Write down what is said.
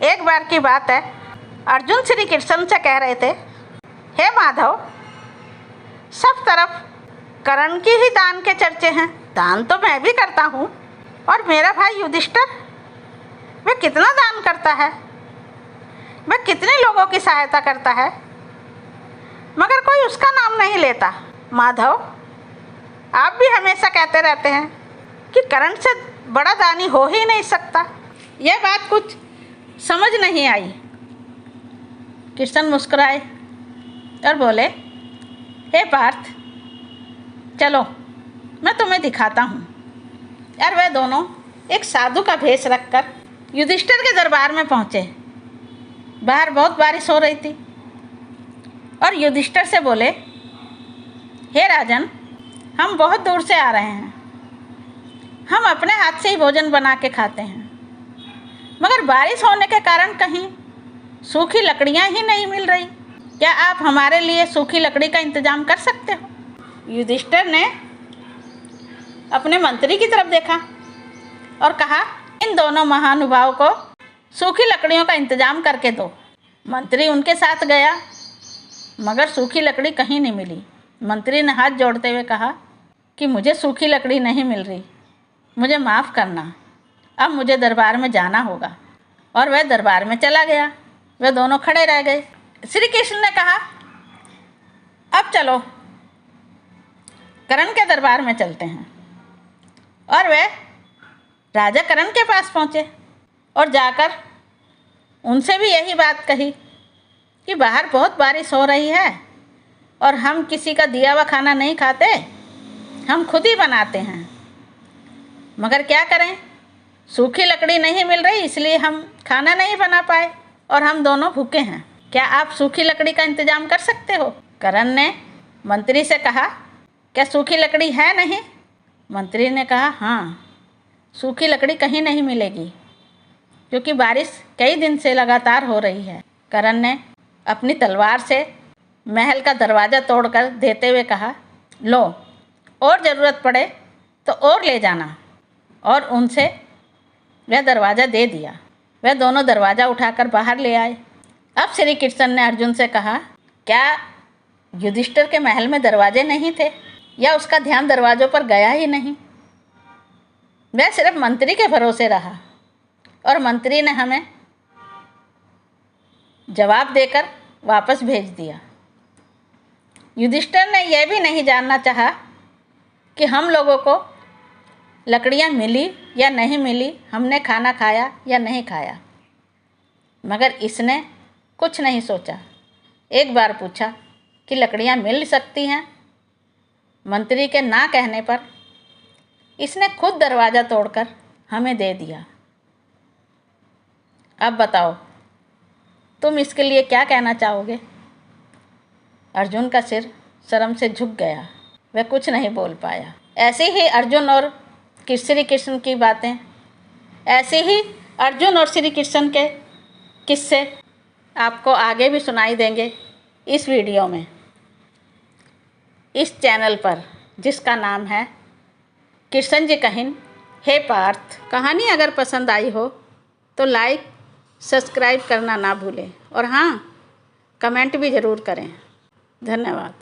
एक बार की बात है, अर्जुन श्री कृष्ण से कह रहे थे, हे माधव, सब तरफ कर्ण की ही दान के चर्चे हैं। दान तो मैं भी करता हूँ, और मेरा भाई युधिष्ठिर, वह कितना दान करता है, वह कितने लोगों की सहायता करता है, मगर कोई उसका नाम नहीं लेता। माधव, आप भी हमेशा कहते रहते हैं कि कर्ण से बड़ा दानी हो ही नहीं सकता। यह बात कुछ समझ नहीं आई। कृष्ण मुस्कुराए और बोले, हे पार्थ, चलो मैं तुम्हें दिखाता हूँ। और वे दोनों एक साधु का भेष रखकर युधिष्ठिर के दरबार में पहुँचे। बाहर बहुत बारिश हो रही थी और युधिष्ठिर से बोले, हे राजन, हम बहुत दूर से आ रहे हैं। हम अपने हाथ से ही भोजन बना के खाते हैं, मगर बारिश होने के कारण कहीं सूखी लकड़ियां ही नहीं मिल रही। क्या आप हमारे लिए सूखी लकड़ी का इंतजाम कर सकते हो? युधिष्ठिर ने अपने मंत्री की तरफ देखा और कहा, इन दोनों महानुभावों को सूखी लकड़ियों का इंतजाम करके दो। मंत्री उनके साथ गया, मगर सूखी लकड़ी कहीं नहीं मिली। मंत्री ने हाथ जोड़ते हुए कहा कि मुझे सूखी लकड़ी नहीं मिल रही, मुझे माफ़ करना, अब मुझे दरबार में जाना होगा। और वह दरबार में चला गया। वे दोनों खड़े रह गए। श्री कृष्ण ने कहा, अब चलो कर्ण के दरबार में चलते हैं। और वे राजा कर्ण के पास पहुँचे और जाकर उनसे भी यही बात कही कि बाहर बहुत बारिश हो रही है और हम किसी का दिया हुआ खाना नहीं खाते, हम खुद ही बनाते हैं, मगर क्या करें, सूखी लकड़ी नहीं मिल रही, इसलिए हम खाना नहीं बना पाए और हम दोनों भूखे हैं। क्या आप सूखी लकड़ी का इंतजाम कर सकते हो? कर्ण ने मंत्री से कहा, क्या सूखी लकड़ी है नहीं? मंत्री ने कहा, हाँ, सूखी लकड़ी कहीं नहीं मिलेगी, क्योंकि बारिश कई दिन से लगातार हो रही है। कर्ण ने अपनी तलवार से महल का दरवाज़ा तोड़कर देते हुए कहा, लो, और ज़रूरत पड़े तो और ले जाना। और उनसे वह दरवाज़ा दे दिया। वह दोनों दरवाज़ा उठाकर बाहर ले आए। अब श्री कृष्ण ने अर्जुन से कहा, क्या युधिष्ठिर के महल में दरवाजे नहीं थे, या उसका ध्यान दरवाज़ों पर गया ही नहीं? वह सिर्फ मंत्री के भरोसे रहा और मंत्री ने हमें जवाब देकर वापस भेज दिया। युधिष्ठिर ने यह भी नहीं जानना चाहा कि हम लोगों को लकड़ियाँ मिली या नहीं मिली, हमने खाना खाया या नहीं खाया, मगर इसने कुछ नहीं सोचा। एक बार पूछा कि लकड़ियाँ मिल सकती हैं। मंत्री के ना कहने पर इसने खुद दरवाज़ा तोड़कर हमें दे दिया। अब बताओ, तुम इसके लिए क्या कहना चाहोगे? अर्जुन का सिर शर्म से झुक गया। वह कुछ नहीं बोल पाया। ऐसे ही अर्जुन और श्री कृष्ण की बातें, ऐसे ही अर्जुन और श्री कृष्ण के किस्से आपको आगे भी सुनाई देंगे इस वीडियो में, इस चैनल पर, जिसका नाम है कृष्ण जी कहिन हे पार्थ। कहानी अगर पसंद आई हो तो लाइक सब्सक्राइब करना ना भूलें, और हाँ, कमेंट भी ज़रूर करें। धन्यवाद।